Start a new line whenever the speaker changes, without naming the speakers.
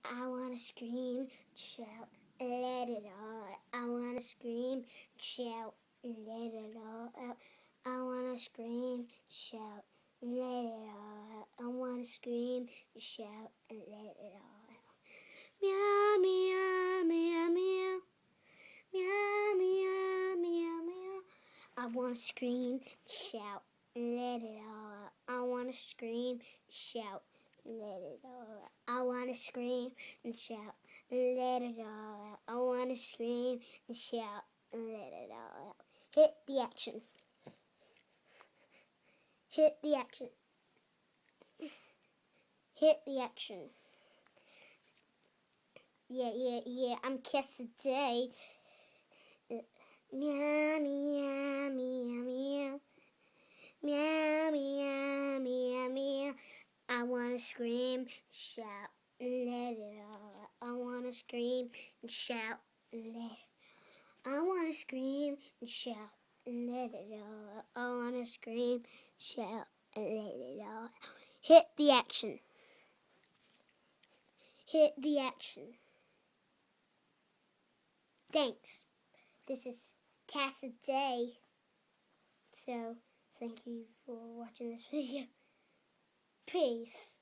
I wanna scream, shout, let it all out. I wanna scream, shout, let it all out. I wanna scream, shout, let it all out. I wanna scream, shout, and let it all out. Meow, meow, meow, meow. Meow, meow, meow, meow. I wanna scream, shout, let it all out. I wanna scream, shout, let it all out. I wanna scream and shout, let it all out. I wanna scream and shout, let it all out. Hit the action. Hit the action. Hit the action. Yeah, I'm Cassidy. Meow, meow, meow, meow. Meow, meow, meow, meow. I wanna scream, shout, let it all out. I wanna scream and shout, let it. I wanna scream and shout, let it all out. I wanna scream, shout, let it all out. Hit the action. Hit the action. Thanks. This is Cassidy. So, thank you for watching this video. Peace.